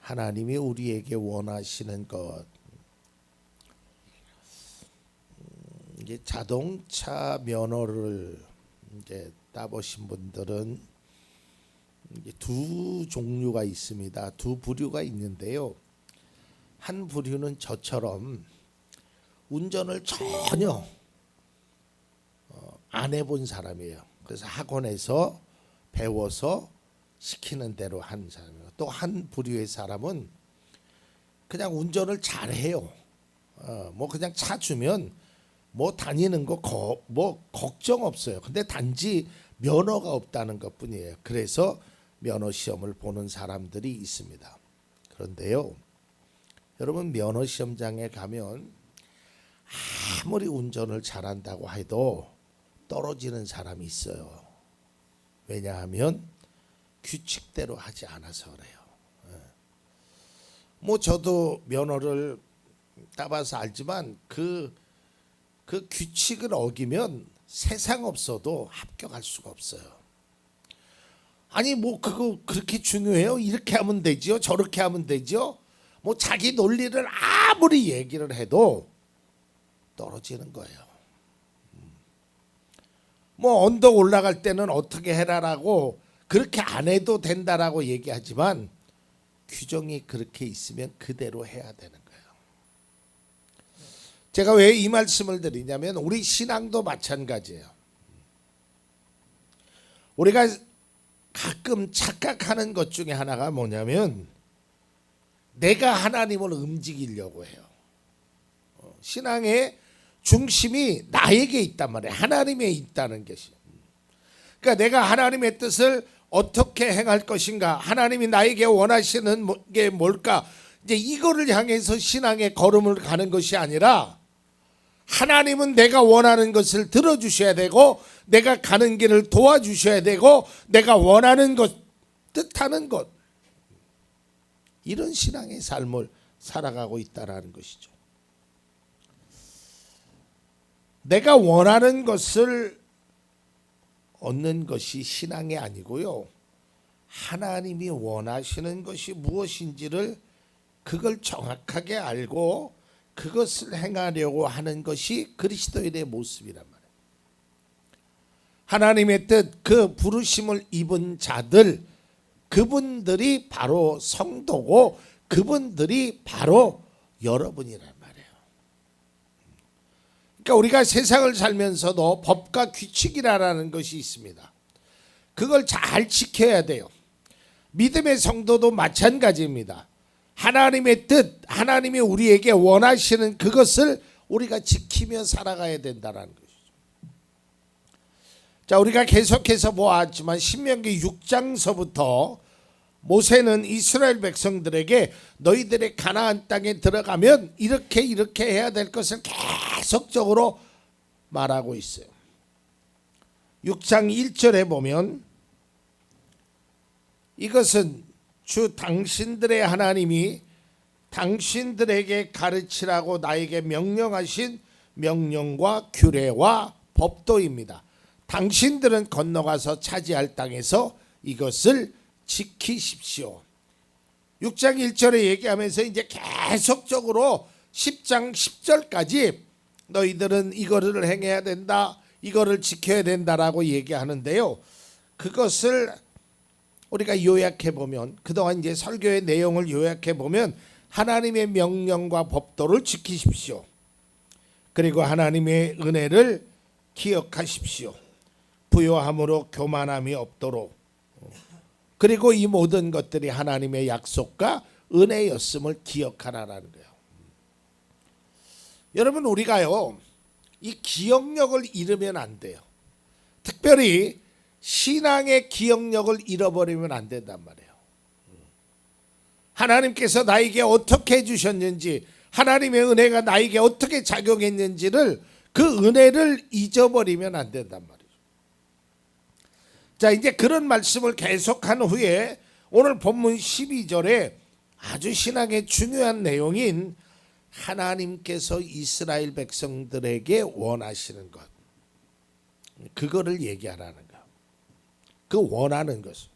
하나님이 우리에게 원하시는 것. 이제 자동차 면허를 이제 따보신 분들은 이게 두 종류가 있습니다. 두 부류가 있는데요. 한 부류는 저처럼 운전을 전혀 안 해본 사람이에요. 그래서 학원에서 배워서 시키는 대로 한 사람이에요. 또 한 부류의 사람은 그냥 운전을 잘해요. 뭐 그냥 차 주면 뭐 다니는 거 뭐 걱정 없어요. 근데 단지 면허가 없다는 것뿐이에요. 그래서 면허 시험을 보는 사람들이 있습니다. 그런데요, 여러분 면허 시험장에 가면 아무리 운전을 잘한다고 해도 떨어지는 사람이 있어요. 왜냐하면 규칙대로 하지 않아서 그래요. 뭐 저도 면허를 따봐서 알지만 그 규칙을 어기면 세상 없어도 합격할 수가 없어요. 아니 뭐 그거 그렇게 중요해요? 이렇게 하면 되지요? 저렇게 하면 되지요? 뭐 자기 논리를 아무리 얘기를 해도 떨어지는 거예요. 뭐 언덕 올라갈 때는 어떻게 해라라고 그렇게 안 해도 된다라고 얘기하지만 규정이 그렇게 있으면 그대로 해야 되는 거예요. 제가 왜 이 말씀을 드리냐면 우리 신앙도 마찬가지예요. 우리가 가끔 착각하는 것 중에 하나가 뭐냐면 내가 하나님을 움직이려고 해요. 신앙의 중심이 나에게 있단 말이에요. 하나님에 있다는 것이. 그러니까 내가 하나님의 뜻을 어떻게 행할 것인가, 하나님이 나에게 원하시는 게 뭘까, 이제 이거를 향해서 신앙의 걸음을 가는 것이 아니라 하나님은 내가 원하는 것을 들어주셔야 되고 내가 가는 길을 도와주셔야 되고 내가 원하는 것, 뜻하는 것, 이런 신앙의 삶을 살아가고 있다는 것이죠. 내가 원하는 것을 얻는 것이 신앙이 아니고요, 하나님이 원하시는 것이 무엇인지를 그걸 정확하게 알고 그것을 행하려고 하는 것이 그리스도인의 모습이란 말이에요. 하나님의 뜻, 그 부르심을 입은 자들, 그분들이 바로 성도고 그분들이 바로 여러분이란 말이에요. 그러니까 우리가 세상을 살면서도 법과 규칙이라는 것이 있습니다. 그걸 잘 지켜야 돼요. 믿음의 성도도 마찬가지입니다. 하나님의 뜻, 하나님이 우리에게 원하시는 그것을 우리가 지키며 살아가야 된다는 것이죠. 자, 우리가 계속해서 보았지만 신명기 6장서부터 모세는 이스라엘 백성들에게 너희들의 가나안 땅에 들어가면 이렇게 해야 될 것을 계속적으로 말하고 있어요. 6장 1절에 보면 이것은 주 당신들의 하나님이 당신들에게 가르치라고 나에게 명령하신 명령과 규례와 법도입니다. 당신들은 건너가서 차지할 땅에서 이것을 지키십시오. 6장 1절에 얘기하면서 이제 계속적으로 10장 10절까지 너희들은 이거를 행해야 된다, 이거를 지켜야 된다라고 얘기하는데요. 그것을 우리가 요약해 보면, 그동안 이제 설교의 내용을 요약해 보면 하나님의 명령과 법도를 지키십시오. 그리고 하나님의 은혜를 기억하십시오. 부요함으로 교만함이 없도록. 그리고 이 모든 것들이 하나님의 약속과 은혜였음을 기억하라라는 거예요. 여러분, 우리가요, 이 기억력을 잃으면 안 돼요. 특별히 신앙의 기억력을 잃어버리면 안 된단 말이에요. 하나님께서 나에게 어떻게 해주셨는지, 하나님의 은혜가 나에게 어떻게 작용했는지를, 그 은혜를 잊어버리면 안 된단 말이에요. 자, 이제 그런 말씀을 계속한 후에 오늘 본문 12절에 아주 신앙의 중요한 내용인 하나님께서 이스라엘 백성들에게 원하시는 것, 그거를 얘기하라는 거예요. 그 원하는 것을.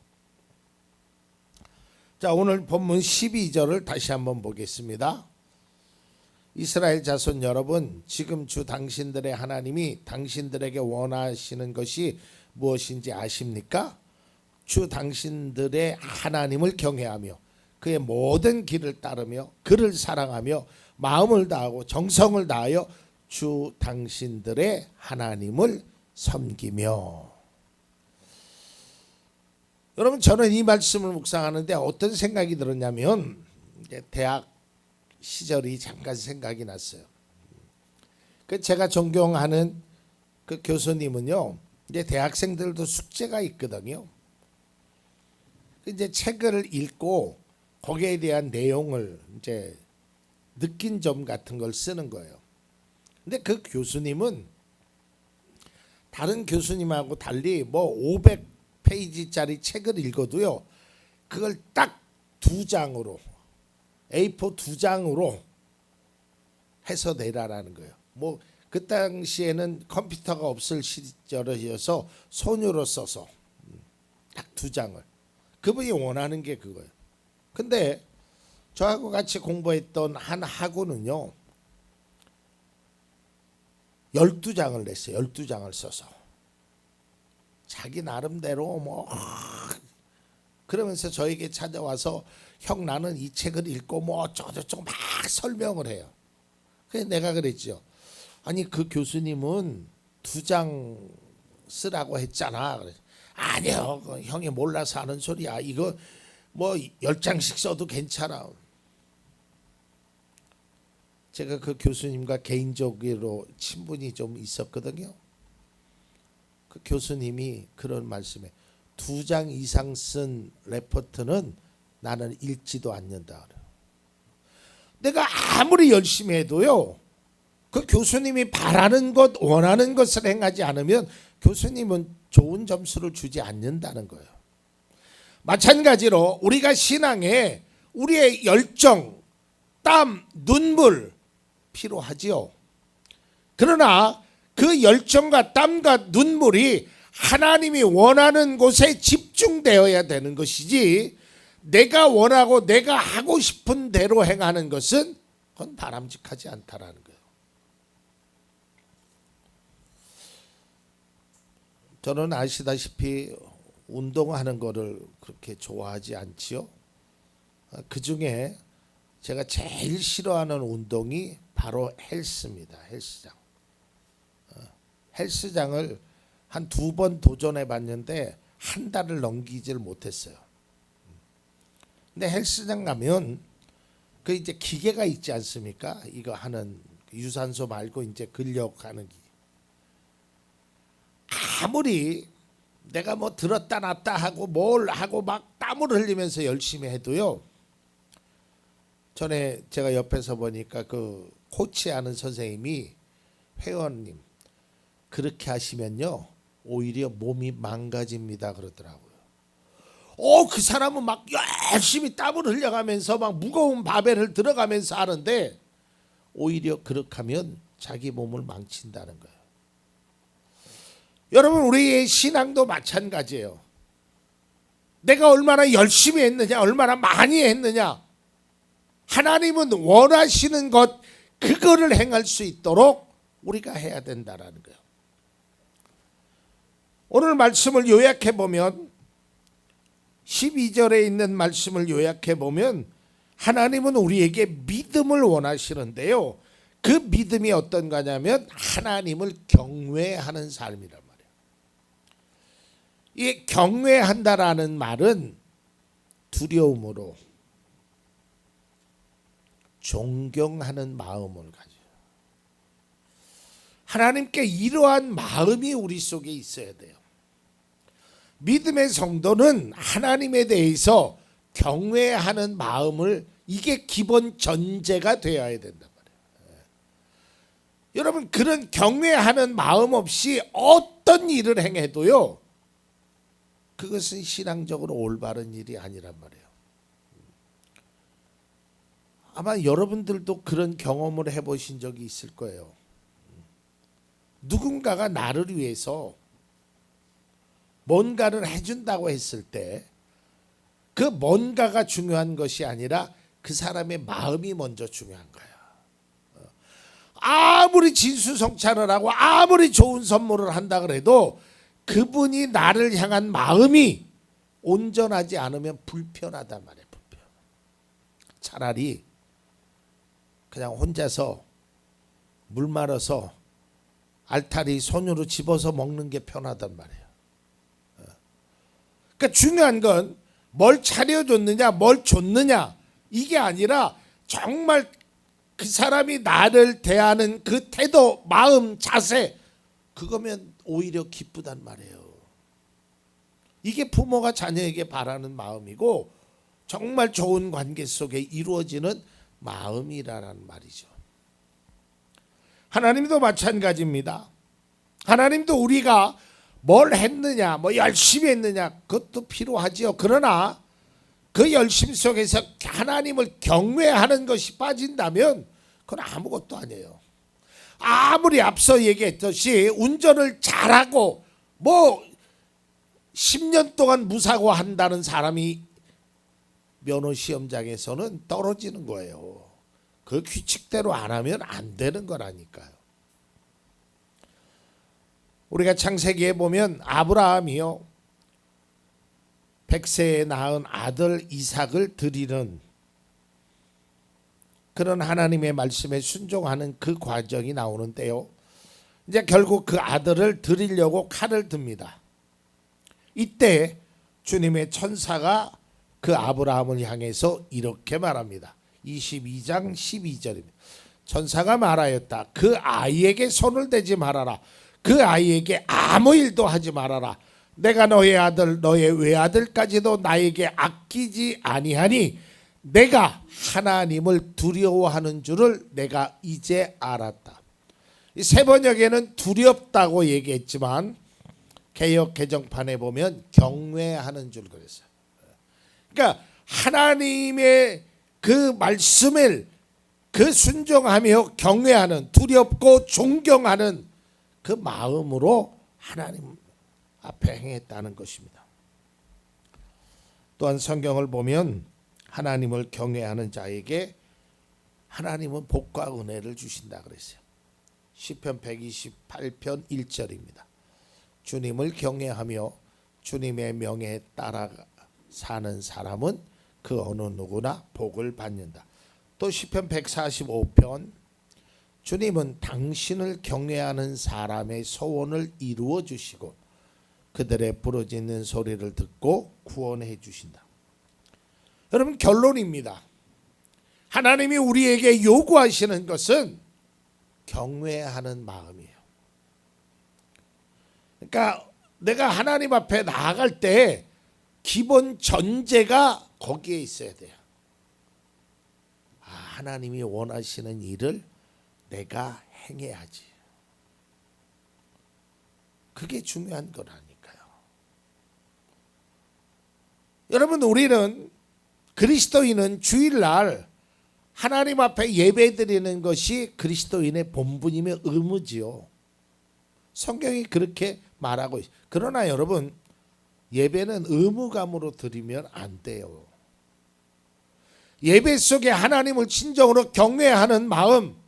자, 오늘 본문 12절을 다시 한번 보겠습니다. 이스라엘 자손 여러분, 지금 주 당신들의 하나님이 당신들에게 원하시는 것이 무엇인지 아십니까? 주 당신들의 하나님을 경외하며 그의 모든 길을 따르며 그를 사랑하며 마음을 다하고 정성을 다하여 주 당신들의 하나님을 섬기며. 여러분, 저는 이 말씀을 묵상하는데 어떤 생각이 들었냐면 대학 시절이 잠깐 생각이 났어요. 제가 존경하는 그 교수님은요, 이제 대학생들도 숙제가 있거든요. 이제 책을 읽고 거기에 대한 내용을 이제 느낀 점 같은 걸 쓰는 거예요. 근데 그 교수님은 다른 교수님하고 달리 뭐 500페이지짜리 책을 읽어도요, 그걸 딱 2장으로 A4 2장으로 해서 내라라는 거예요. 뭐 그 당시에는 컴퓨터가 없을 시절이어서 손으로 써서 딱 2장을. 그분이 원하는 게 그거예요. 근데 저하고 같이 공부했던 한 학우는요, 12장을 냈어요. 12장을 써서. 자기 나름대로 뭐 그러면서 저에게 찾아와서 형, 나는 이 책을 읽고 뭐 어쩌고저쩌고 막 설명을 해요. 그래서 내가 그랬죠. 아니, 그 교수님은 2장 쓰라고 했잖아. 그래서 아니요, 그 형이 몰라서 하는 소리야. 이거 뭐 10장씩 써도 괜찮아. 제가 그 교수님과 개인적으로 친분이 좀 있었거든요. 그 교수님이 그런 말씀에 2장 이상 쓴 레포트는 나는 읽지도 않는다. 내가 아무리 열심히 해도요, 그 교수님이 바라는 것, 원하는 것을 행하지 않으면 교수님은 좋은 점수를 주지 않는다는 거예요. 마찬가지로 우리가 신앙에 우리의 열정, 땀, 눈물 필요하지요. 그러나 그 열정과 땀과 눈물이 하나님이 원하는 곳에 집중되어야 되는 것이지, 내가 원하고 내가 하고 싶은 대로 행하는 것은 그건 바람직하지 않다라는 거예요. 저는 아시다시피 운동하는 거를 그렇게 좋아하지 않지요. 그 중에 제가 제일 싫어하는 운동이 바로 헬스입니다. 헬스장. 헬스장을 한 2번 도전해 봤는데 한 달을 넘기질 못했어요. 근데 헬스장 가면 그 이제 기계가 있지 않습니까? 이거 하는 유산소 말고 이제 근력 하는 기계. 아무리 내가 뭐 들었다 놨다 하고 뭘 하고 막 땀을 흘리면서 열심히 해도요, 전에 제가 옆에서 보니까 그 코치하는 선생님이, 회원님 그렇게 하시면요 오히려 몸이 망가집니다 그러더라고요. 그 사람은 막 열심히 땀을 흘려가면서 막 무거운 바벨을 들어가면서 하는데 오히려 그렇게 하면 자기 몸을 망친다는 거예요. 여러분, 우리의 신앙도 마찬가지예요. 내가 얼마나 열심히 했느냐, 얼마나 많이 했느냐, 하나님은 원하시는 것, 그거를 행할 수 있도록 우리가 해야 된다라는 거예요. 오늘 말씀을 요약해 보면, 12절에 있는 말씀을 요약해 보면, 하나님은 우리에게 믿음을 원하시는데요, 그 믿음이 어떤 거냐면 하나님을 경외하는 삶이란 말이에요. 이 경외한다라는 말은 두려움으로 존경하는 마음을 가져요. 하나님께 이러한 마음이 우리 속에 있어야 돼요. 믿음의 성도는 하나님에 대해서 경외하는 마음을, 이게 기본 전제가 되어야 된단 말이에요. 여러분, 그런 경외하는 마음 없이 어떤 일을 행해도요, 그것은 신앙적으로 올바른 일이 아니란 말이에요. 아마 여러분들도 그런 경험을 해보신 적이 있을 거예요. 누군가가 나를 위해서 뭔가를 해준다고 했을 때 그 뭔가가 중요한 것이 아니라 그 사람의 마음이 먼저 중요한 거야. 아무리 진수성찬을 하고 아무리 좋은 선물을 한다 그래도 그분이 나를 향한 마음이 온전하지 않으면 불편하단 말이에요. 불편. 차라리 그냥 혼자서 물 말아서 알타리 손으로 집어서 먹는 게 편하단 말이에요. 그러니까 중요한 건 뭘 차려줬느냐, 뭘 줬느냐 이게 아니라 정말 그 사람이 나를 대하는 그 태도, 마음, 자세 그거면 오히려 기쁘단 말이에요. 이게 부모가 자녀에게 바라는 마음이고 정말 좋은 관계 속에 이루어지는 마음이라는 말이죠. 하나님도 마찬가지입니다. 하나님도 우리가 뭘 했느냐, 뭐 열심히 했느냐 그것도 필요하지요. 그러나 그 열심 속에서 하나님을 경외하는 것이 빠진다면 그건 아무것도 아니에요. 아무리 앞서 얘기했듯이 운전을 잘하고 뭐 10년 동안 무사고 한다는 사람이 면허 시험장에서는 떨어지는 거예요. 그 규칙대로 안 하면 안 되는 거라니까요. 우리가 창세기에 보면 아브라함이요 100세에 낳은 아들 이삭을 드리는 그런 하나님의 말씀에 순종하는 그 과정이 나오는데요. 이제 결국 그 아들을 드리려고 칼을 듭니다. 이때 주님의 천사가 그 아브라함을 향해서 이렇게 말합니다. 22장 12절입니다. 천사가 말하였다. 그 아이에게 손을 대지 말아라. 그 아이에게 아무 일도 하지 말아라. 내가 너의 아들 너의 외아들까지도 나에게 아끼지 아니하니 내가 하나님을 두려워하는 줄을 내가 이제 알았다. 이 세 번역에는 두렵다고 얘기했지만 개역 개정판에 보면 경외하는 줄 그랬어요. 그러니까 하나님의 그 말씀을 그 순종하며 경외하는 두렵고 존경하는 그 마음으로 하나님 앞에 행했다는 것입니다. 또한 성경을 보면 하나님을 경외하는 자에게 하나님은 복과 은혜를 주신다 그랬어요. 시편 128편 1절입니다. 주님을 경외하며 주님의 명에 따라 사는 사람은 그 어느 누구나 복을 받는다. 또 시편 145편 주님은 당신을 경외하는 사람의 소원을 이루어 주시고 그들의 부르짖는 소리를 듣고 구원해 주신다. 여러분 결론입니다. 하나님이 우리에게 요구하시는 것은 경외하는 마음이에요. 그러니까 내가 하나님 앞에 나아갈 때 기본 전제가 거기에 있어야 돼요. 하나님이 원하시는 일을 내가 행해야지. 그게 중요한 거라니까요. 여러분 우리는 그리스도인은 주일날 하나님 앞에 예배드리는 것이 그리스도인의 본분이며 의무지요. 성경이 그렇게 말하고 있어요. 그러나 여러분 예배는 의무감으로 드리면 안 돼요. 예배 속에 하나님을 진정으로 경외하는 마음,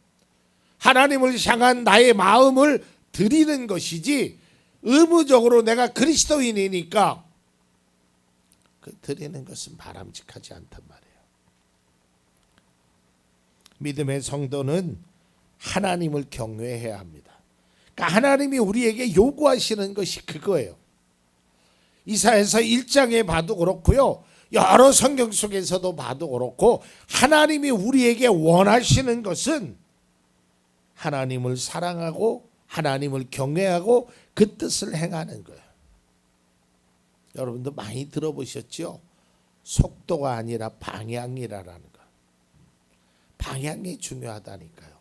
하나님을 향한 나의 마음을 드리는 것이지 의무적으로 내가 그리스도인이니까 그 드리는 것은 바람직하지 않단 말이에요. 믿음의 성도는 하나님을 경외해야 합니다. 그러니까 하나님이 우리에게 요구하시는 것이 그거예요. 이사야서 1장에 봐도 그렇고요. 여러 성경 속에서도 봐도 그렇고 하나님이 우리에게 원하시는 것은 하나님을 사랑하고 하나님을 경외하고 그 뜻을 행하는 거예요. 여러분도 많이 들어보셨죠? 속도가 아니라 방향이라는 거. 방향이 중요하다니까요.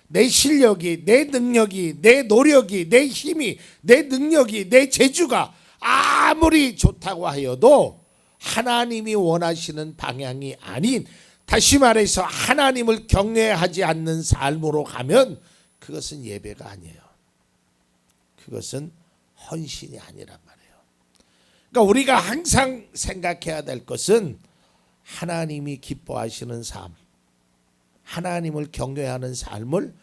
내 실력이, 내 능력이, 내 노력이, 내 힘이, 내 능력이, 내 재주가 아무리 좋다고 하여도 하나님이 원하시는 방향이 아닌, 다시 말해서 하나님을 경외하지 않는 삶으로 가면 그것은 예배가 아니에요. 그것은 헌신이 아니란 말이에요. 그러니까 우리가 항상 생각해야 될 것은 하나님이 기뻐하시는 삶, 하나님을 경외하는 삶을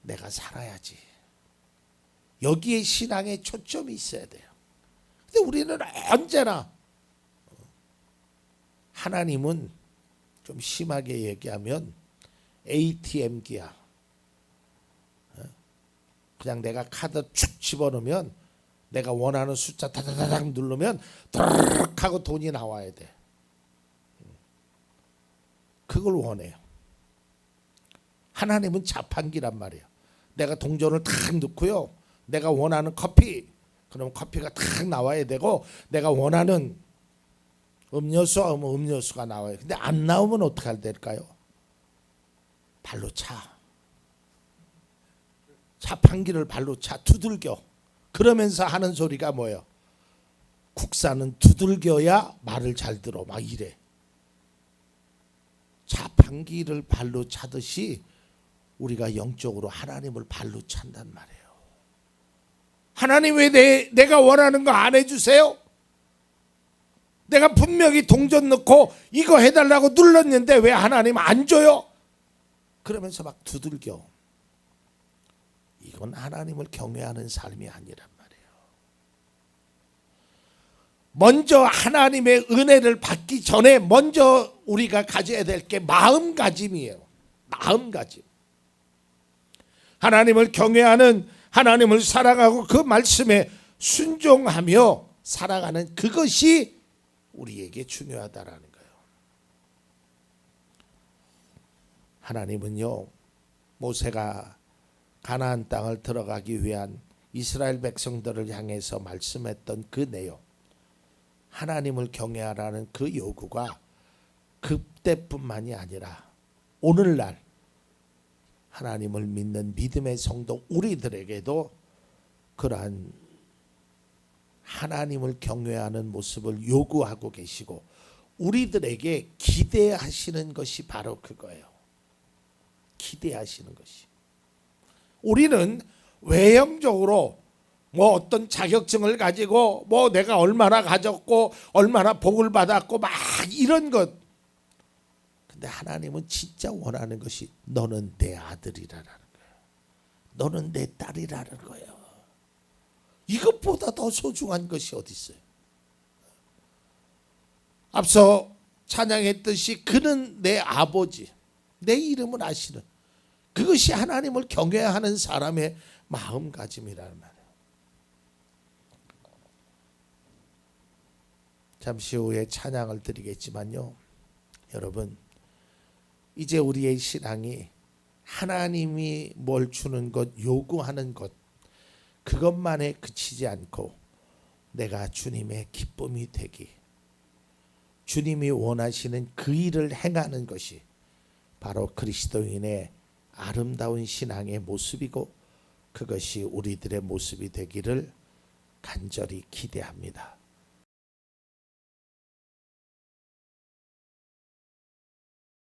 내가 살아야지. 여기에 신앙의 초점이 있어야 돼요. 근데 우리는 언제나 하나님은 좀 심하게 얘기하면 ATM기야. 그냥 내가 카드 축 집어넣으면 내가 원하는 숫자 다다다닥 누르면 드르륵 하고 돈이 나와야 돼. 그걸 원해요. 하나님은 자판기란 말이에요. 내가 동전을 탁 넣고요. 내가 원하는 커피, 그럼 커피가 탁 나와야 되고, 내가 원하는 음료수 하면 음료수가 나와요. 근데 안 나오면 어떻게 해야 될까요? 발로 차. 자판기를 발로 차, 두들겨. 그러면서 하는 소리가 뭐예요? 국사는 두들겨야 말을 잘 들어. 막 이래. 자판기를 발로 차듯이 우리가 영적으로 하나님을 발로 찬단 말이에요. 하나님 왜 내가 원하는 거 안 해주세요? 내가 분명히 동전 넣고 이거 해달라고 눌렀는데 왜 하나님 안 줘요? 그러면서 막 두들겨. 이건 하나님을 경외하는 삶이 아니란 말이에요. 먼저 하나님의 은혜를 받기 전에 먼저 우리가 가져야 될 게 마음가짐이에요. 마음가짐. 하나님을 경외하는, 하나님을 사랑하고 그 말씀에 순종하며 살아가는 그것이 우리에게 중요하다라는 거예요. 하나님은요, 모세가 가나안 땅을 들어가기 위한 이스라엘 백성들을 향해서 말씀했던 그 내용, 하나님을 경외하라는 그 요구가 그때뿐만이 아니라 오늘날 하나님을 믿는 믿음의 성도 우리들에게도 그러한 하나님을 경외하는 모습을 요구하고 계시고 우리들에게 기대하시는 것이 바로 그거예요. 기대하시는 것이. 우리는 외형적으로 뭐 어떤 자격증을 가지고 뭐 내가 얼마나 가졌고 얼마나 복을 받았고 막 이런 것. 근데 하나님은 진짜 원하는 것이 너는 내 아들이라는 거예요. 너는 내 딸이라는 거예요. 이것보다 더 소중한 것이 어디 있어요? 앞서 찬양했듯이 그는 내 아버지, 내 이름을 아시는, 그것이 하나님을 경외하는 사람의 마음가짐이라는 말이에요. 잠시 후에 찬양을 드리겠지만요, 여러분, 이제 우리의 신앙이 하나님이 뭘 주는 것, 요구하는 것, 그것만에 그치지 않고 내가 주님의 기쁨이 되기, 주님이 원하시는 그 일을 행하는 것이 바로 그리스도인의 아름다운 신앙의 모습이고 그것이 우리들의 모습이 되기를 간절히 기대합니다.